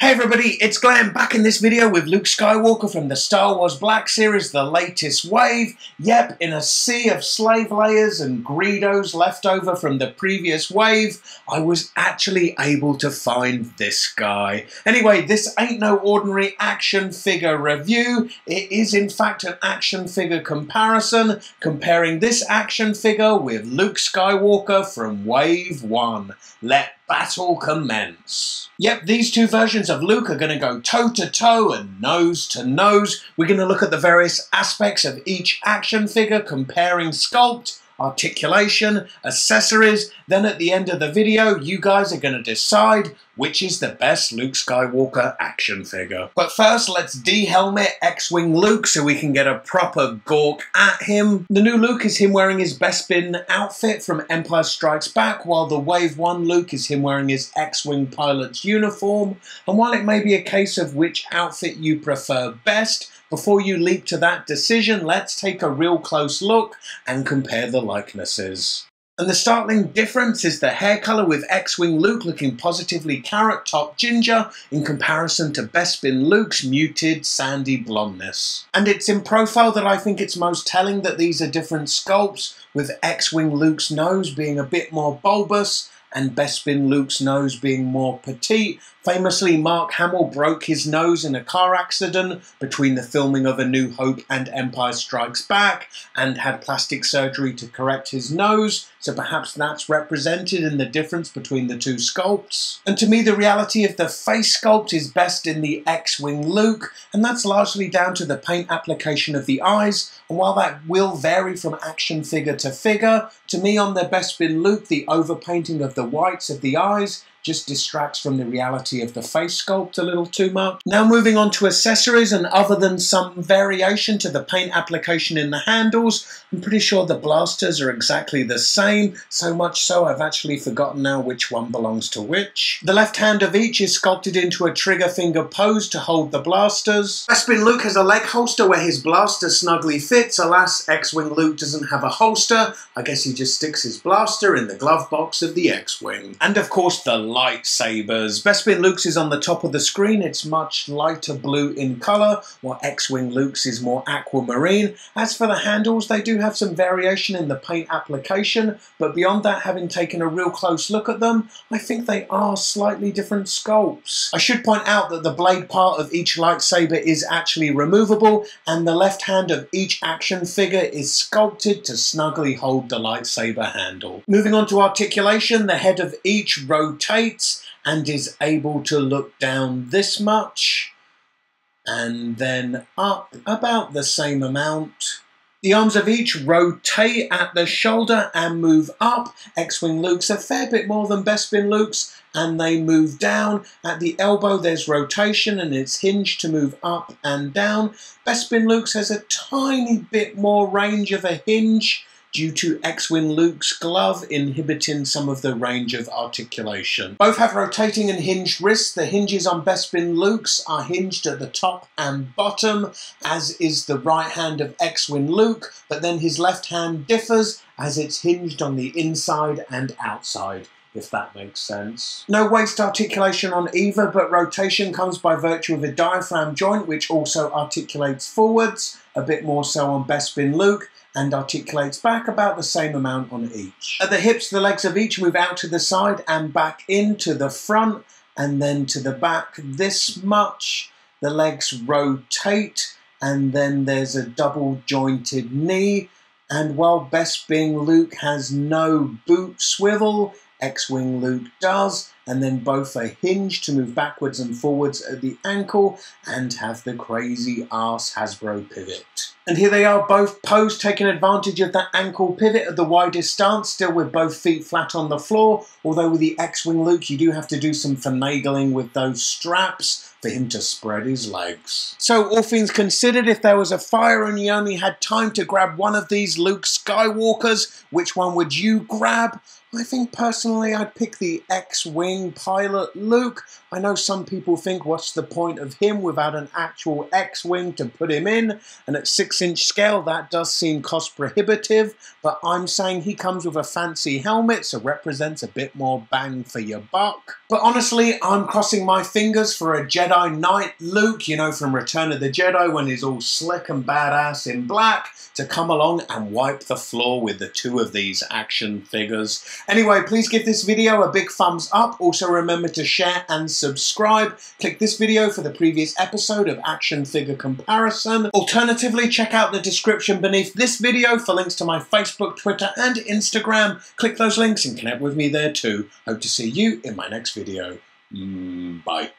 Hey everybody, it's Glenn back in this video with Luke Skywalker from the Star Wars Black Series, the latest wave. Yep, in a sea of slave layers and Greedos left over from the previous wave, I was actually able to find this guy. Anyway, this ain't no ordinary action figure review. It is in fact an action figure comparison, comparing this action figure with Luke Skywalker from Wave 1. Let battle commence. Yep, these two versions of Luke are going to go toe-to-toe and nose-to-nose. We're going to look at the various aspects of each action figure, comparing sculpt, articulation, accessories. Then at the end of the video, you guys are going to decide which is the best Luke Skywalker action figure. But first, let's de-helmet X-Wing Luke so we can get a proper gawk at him. The new Luke is him wearing his Bespin outfit from Empire Strikes Back, while the Wave 1 Luke is him wearing his X-Wing pilot's uniform. And while it may be a case of which outfit you prefer best, before you leap to that decision, let's take a real close look and compare the likenesses. And the startling difference is the hair colour, with X-Wing Luke looking positively carrot top ginger in comparison to Bespin Luke's muted sandy blondness. And it's in profile that I think it's most telling that these are different sculpts, with X-Wing Luke's nose being a bit more bulbous and Bespin Luke's nose being more petite. Famously, Mark Hamill broke his nose in a car accident between the filming of A New Hope and Empire Strikes Back, and had plastic surgery to correct his nose, so perhaps that's represented in the difference between the two sculpts. And to me, the reality of the face sculpt is best in the X-Wing Luke, and that's largely down to the paint application of the eyes, and while that will vary from action figure to figure, to me on the Bespin Luke, the overpainting of the whites of the eyes just distracts from the reality of the face sculpt a little too much. Now moving on to accessories, and other than some variation to the paint application in the handles, I'm pretty sure the blasters are exactly the same, so much so I've actually forgotten now which one belongs to which. The left hand of each is sculpted into a trigger finger pose to hold the blasters. Bespin Luke has a leg holster where his blaster snugly fits. Alas, X-Wing Luke doesn't have a holster. I guess he just sticks his blaster in the glove box of the X-Wing. And of course the lightsabers. Bespin Luke's is on the top of the screen. It's much lighter blue in colour, while X-Wing Luke's is more aquamarine. As for the handles, they do have some variation in the paint application, but beyond that, having taken a real close look at them, I think they are slightly different sculpts. I should point out that the blade part of each lightsaber is actually removable, and the left hand of each action figure is sculpted to snugly hold the lightsaber handle. Moving on to articulation, the head of each rotates and is able to look down this much and then up about the same amount. The arms of each rotate at the shoulder and move up. X-Wing Luke's a fair bit more than Bespin Luke's, and they move down. At the elbow there's rotation and it's hinged to move up and down. Bespin Luke's has a tiny bit more range of a hinge, due to X-Wing Luke's glove inhibiting some of the range of articulation. Both have rotating and hinged wrists. The hinges on Bespin Luke's are hinged at the top and bottom, as is the right hand of X-Wing Luke, but then his left hand differs as it's hinged on the inside and outside, if that makes sense. No waist articulation on either, but rotation comes by virtue of a diaphragm joint which also articulates forwards, a bit more so on Bespin Luke, and articulates back about the same amount on each. At the hips, the legs of each move out to the side and back into the front, and then to the back this much. The legs rotate, and then there's a double jointed knee. And while Bespin Luke has no boot swivel, X-Wing Luke does, and then both are hinged to move backwards and forwards at the ankle and have the crazy arse Hasbro pivot. And here they are both posed, taking advantage of that ankle pivot at the widest stance, still with both feet flat on the floor, although with the X-Wing Luke you do have to do some finagling with those straps for him to spread his legs. So all things considered, if there was a fire and you only had time to grab one of these Luke Skywalkers, which one would you grab? I think personally I'd pick the X-Wing pilot Luke. I know some people think what's the point of him without an actual X-Wing to put him in, and at 6-inch scale that does seem cost prohibitive, but I'm saying he comes with a fancy helmet so represents a bit more bang for your buck. But honestly, I'm crossing my fingers for a Jedi Knight Luke, you know, from Return of the Jedi when he's all slick and badass in black, to come along and wipe the floor with the two of these action figures. Anyway, please give this video a big thumbs up. Also remember to share and subscribe. Click this video for the previous episode of Action Figure Comparison. Alternatively, check out the description beneath this video for links to my Facebook, Twitter and Instagram. Click those links and connect with me there too. Hope to see you in my next video. Bye.